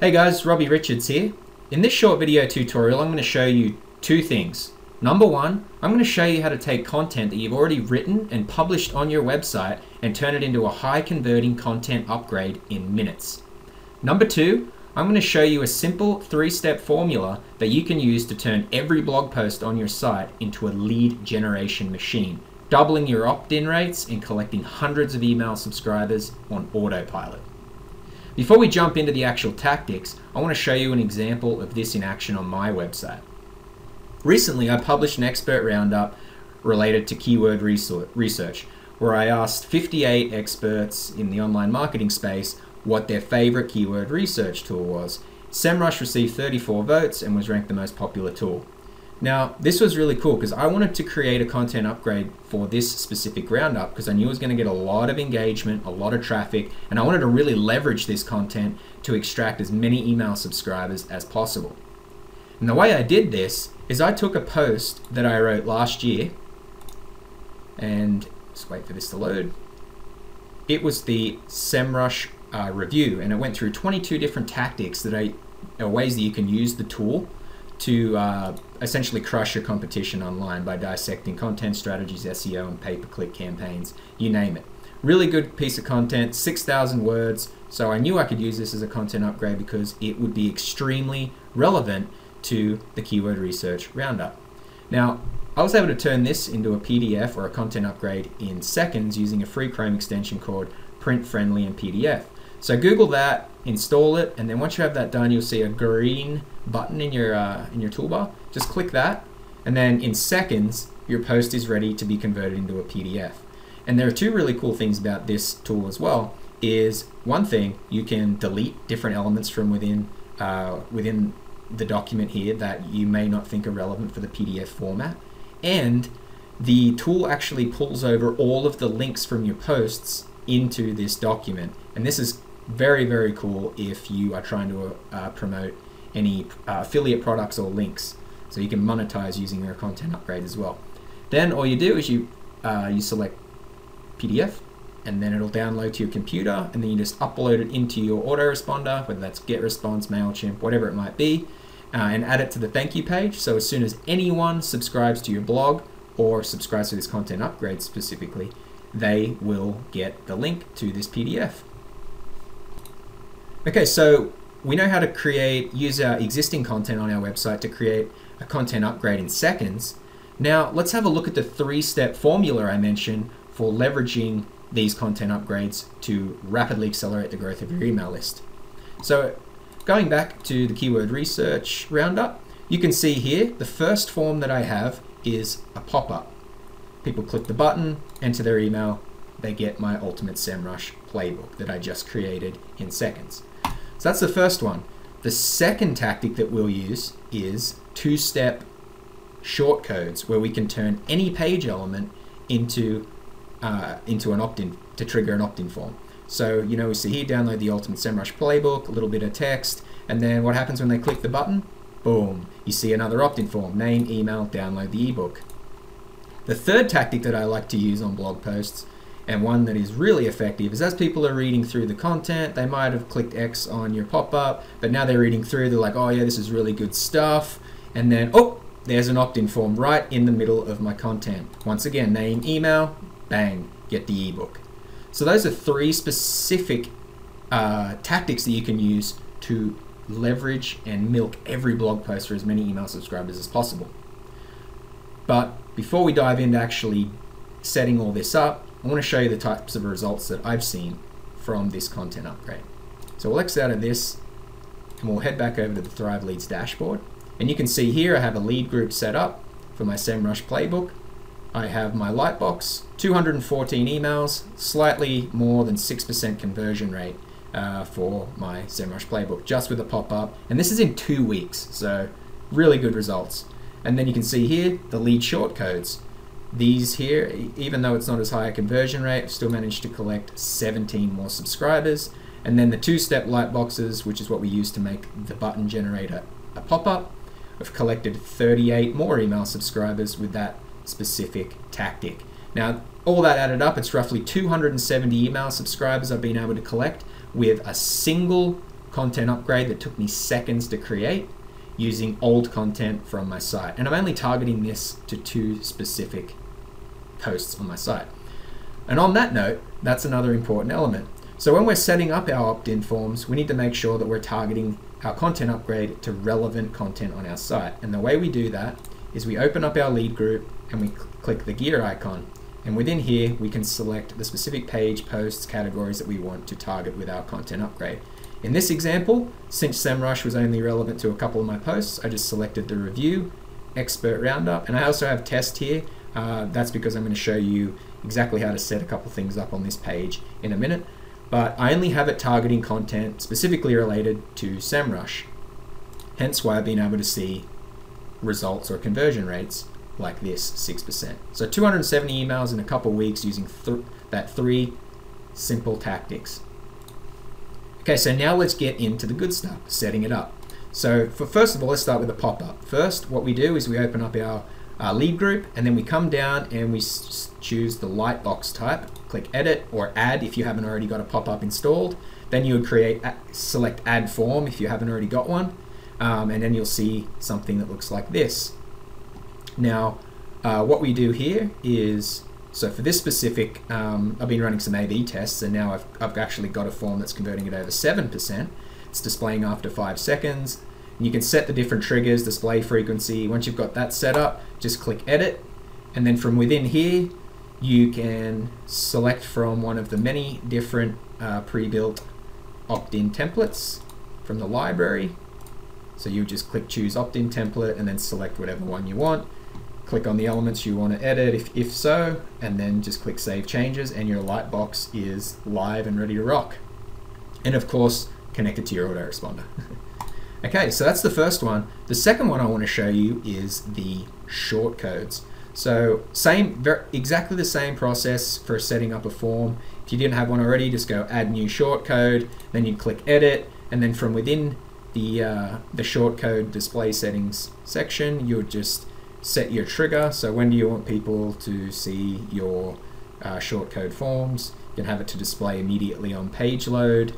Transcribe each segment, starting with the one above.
Hey guys, Robbie Richards here. In this short video tutorial, I'm going to show you two things. Number one, I'm going to show you how to take content that you've already written and published on your website and turn it into a high converting content upgrade in minutes. Number two, I'm going to show you a simple 3-step formula that you can use to turn every blog post on your site into a lead generation machine, doubling your opt-in rates and collecting hundreds of email subscribers on autopilot. Before we jump into the actual tactics, I want to show you an example of this in action on my website. Recently, I published an expert roundup related to keyword research, where I asked 58 experts in the online marketing space what their favorite keyword research tool was. SEMrush received 34 votes and was ranked the most popular tool. Now, this was really cool because I wanted to create a content upgrade for this specific roundup because I knew it was going to get a lot of engagement, a lot of traffic, and I wanted to really leverage this content to extract as many email subscribers as possible. And the way I did this is I took a post that I wrote last year, and just wait for this to load. It was the SEMrush review, and it went through 22 different tactics that are ways that you can use the tool to essentially crush your competition online by dissecting content strategies, SEO, and pay-per-click campaigns, you name it. Really good piece of content, 6,000 words, so I knew I could use this as a content upgrade because it would be extremely relevant to the keyword research roundup. Now, I was able to turn this into a PDF or a content upgrade in seconds using a free Chrome extension called Print Friendly and PDF. So Google that, install it, and then once you have that done, you'll see a green button in your toolbar. Just click that, and then in seconds, your post is ready to be converted into a PDF. And there are two really cool things about this tool as well. Is one thing, you can delete different elements from within the document here that you may not think are relevant for the PDF format. And the tool actually pulls over all of the links from your posts into this document. And this is very, very cool if you are trying to promote any affiliate products or links. So you can monetize using your content upgrade as well. Then all you do is you select PDF, and then it'll download to your computer, and then you just upload it into your autoresponder, whether that's GetResponse, MailChimp, whatever it might be, and add it to the thank you page. So as soon as anyone subscribes to your blog or subscribes to this content upgrade specifically, they will get the link to this PDF. Okay, so we know how to use our existing content on our website to create a content upgrade in seconds. Now, let's have a look at the 3-step formula I mentioned for leveraging these content upgrades to rapidly accelerate the growth of your email list. So, going back to the keyword research roundup, you can see here the first form that I have is a pop-up. People click the button, enter their email, they get my ultimate SEMrush playbook that I just created in seconds. So that's the first one. The second tactic that we'll use is 2-step shortcodes, where we can turn any page element into an opt-in, to trigger an opt-in form. So, we see here, download the ultimate SEMrush playbook, a little bit of text, and then what happens when they click the button? Boom, you see another opt-in form, name, email, download the ebook. The third tactic that I like to use on blog posts, and one that is really effective, is as people are reading through the content, they might have clicked X on your pop-up, but now they're reading through, they're like, oh yeah, this is really good stuff, and then, oh, there's an opt-in form right in the middle of my content. Once again, name, email, bang, get the ebook. So those are 3 specific tactics that you can use to leverage and milk every blog post for as many email subscribers as possible. But before we dive into actually setting all this up, I want to show you the types of results that I've seen from this content upgrade. So we'll X out of this, and we'll head back over to the Thrive Leads dashboard. And you can see here I have a lead group set up for my SEMrush playbook. I have my lightbox, 214 emails, slightly more than 6% conversion rate for my SEMrush playbook, just with a pop-up. And this is in 2 weeks, so really good results. And then you can see here the lead shortcodes. These here, even though it's not as high a conversion rate, I've still managed to collect 17 more subscribers. And then the 2-step lightboxes, which is what we use to make the button generator a pop-up, I've collected 38 more email subscribers with that specific tactic. Now, all that added up, it's roughly 270 email subscribers I've been able to collect with a single content upgrade that took me seconds to create using old content from my site. And I'm only targeting this to 2 specific posts on my site. And on that note, that's another important element. So when we're setting up our opt-in forms, we need to make sure that we're targeting our content upgrade to relevant content on our site. And the way we do that is we open up our lead group and we click the gear icon. And within here, we can select the specific page, posts, categories that we want to target with our content upgrade. In this example, since SEMrush was only relevant to a couple of my posts, I just selected the review, expert roundup, and I also have test here. That's because I'm going to show you exactly how to set a couple things up on this page in a minute. But I only have it targeting content specifically related to SEMrush. Hence why I've been able to see results or conversion rates like this, 6%. So 270 emails in a couple weeks using that 3 simple tactics. Okay, so now let's get into the good stuff, setting it up. So first of all, let's start with a pop-up. First, what we do is we open up our lead group, and then we come down and we choose the lightbox type, click edit or add if you haven't already got a pop-up installed. Then you would select add form if you haven't already got one, and then you'll see something that looks like this. Now, what we do here is, so for this specific, I've been running some A/B tests, and now I've actually got a form that's converting at over 7%. It's displaying after 5 seconds. And you can set the different triggers, display frequency. Once you've got that set up, just click edit. And then from within here, you can select from one of the many different pre-built opt-in templates from the library. So you just click choose opt-in template and then select whatever one you want. Click on the elements you want to edit if so, and then just click save changes, and your lightbox is live and ready to rock. And of course, connected to your autoresponder. Okay, so that's the first one. The second one I want to show you is the shortcodes. So exactly the same process for setting up a form. If you didn't have one already, just go add new shortcode, then you click edit, and then from within the shortcode display settings section, you would just set your trigger. So when do you want people to see your shortcode forms? You can have it to display immediately on page load,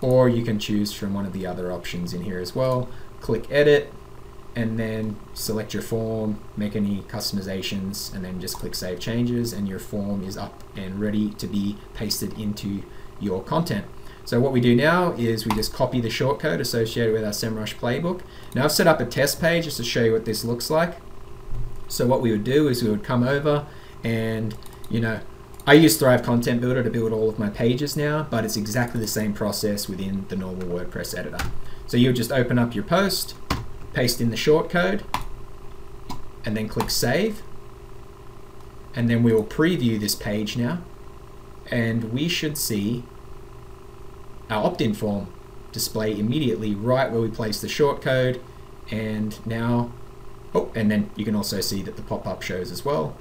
or you can choose from one of the other options in here as well. Click edit, and then select your form, make any customizations, and then just click save changes, and your form is up and ready to be pasted into your content. So what we do now is we just copy the shortcode associated with our SEMrush playbook. Now I've set up a test page just to show you what this looks like. So what we would do is we would come over and, I use Thrive Content Builder to build all of my pages now, but it's exactly the same process within the normal WordPress editor. So you would just open up your post, paste in the shortcode, and then click save. And then we will preview this page now, and we should see our opt-in form display immediately right where we place the shortcode. And now, and then you can also see that the pop-up shows as well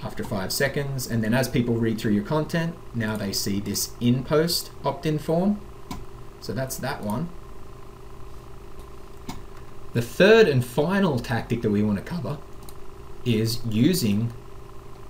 after 5 seconds. And then as people read through your content, now they see this in-post opt-in form. So that's that one. The third and final tactic that we want to cover is using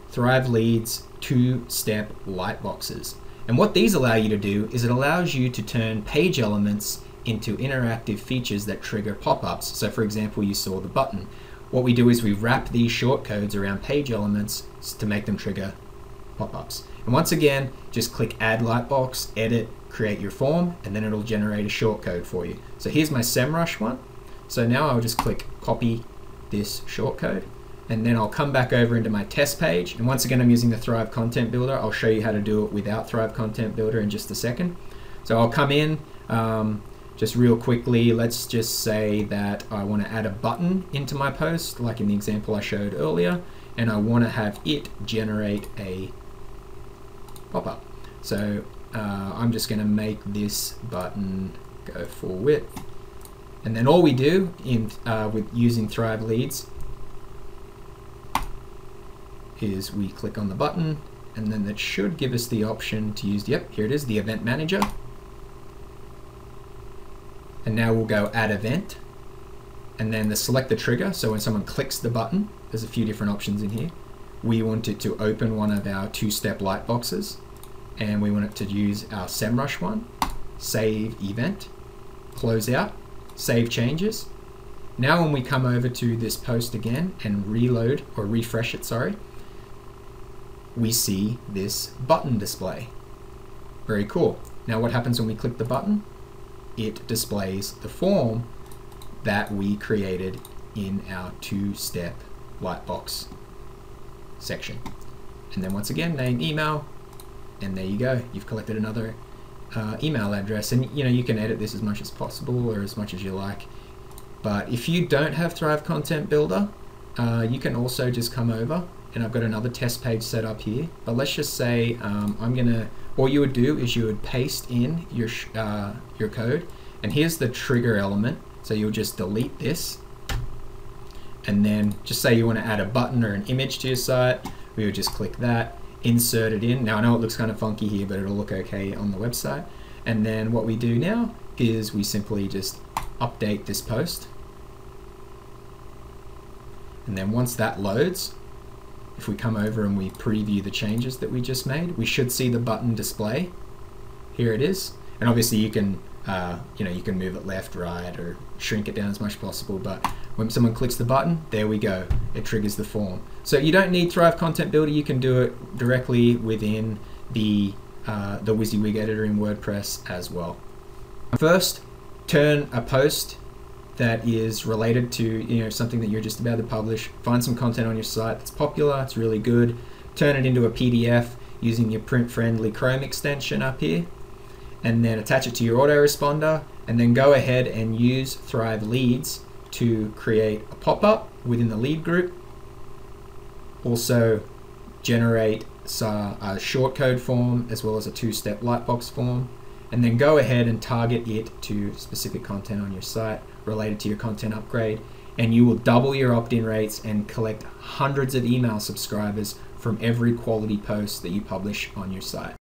Thrive Leads 2-step lightboxes. And what these allow you to do is it allows you to turn page elements into interactive features that trigger pop-ups. So for example, you saw the button. What we do is we wrap these shortcodes around page elements to make them trigger pop-ups. And once again, just click add lightbox, edit, create your form, and then it'll generate a shortcode for you. So here's my SEMrush one. So now I'll just click copy this shortcode, and then I'll come back over into my test page. And once again, I'm using the Thrive Content Builder. I'll show you how to do it without Thrive Content Builder in just a second. So I'll come in, just real quickly, let's just say that I want to add a button into my post, like in the example I showed earlier, and I want to have it generate a pop-up. So I'm just going to make this button go full width. And then all we do with using Thrive Leads is we click on the button, and then that should give us the option to use, here it is, the event manager. And now we'll go add event, and then select the trigger. So when someone clicks the button, there's a few different options in here. We want it to open one of our 2-step lightboxes, and we want it to use our SEMrush one. save event, close out, save changes. Now when we come over to this post again and reload or refresh it, sorry, we see this button display. Very cool. Now what happens when we click the button? It displays the form that we created in our two-step Lightbox section. And then once again, name, email, and there you go. You've collected another email address. And you can edit this as much as possible or as much as you like. But if you don't have Thrive Content Builder, you can also just come over, and I've got another test page set up here. But let's just say all you would do is you would paste in your code, and here's the trigger element. So you'll just delete this, and then just say you want to add a button or an image to your site. We would just click that, insert it in. Now I know it looks kind of funky here, but it'll look okay on the website. And then what we do now is we simply just update this post. And then once that loads, if we come over and we preview the changes that we just made, we should see the button display. Here it is. And obviously you can you can move it left, right, or shrink it down as much as possible. But when someone clicks the button, there we go. It triggers the form. So you don't need Thrive Content Builder. You can do it directly within the WYSIWYG editor in WordPress as well. First, turn a post that is related to something that you're just about to publish. Find some content on your site that's popular, it's really good. Turn it into a PDF using your print-friendly Chrome extension up here, and then attach it to your autoresponder, and then go ahead and use Thrive Leads to create a pop-up within the lead group. Also generate a shortcode form as well as a two-step Lightbox form, and then go ahead and target it to specific content on your site related to your content upgrade, and you will double your opt-in rates and collect hundreds of email subscribers from every quality post that you publish on your site.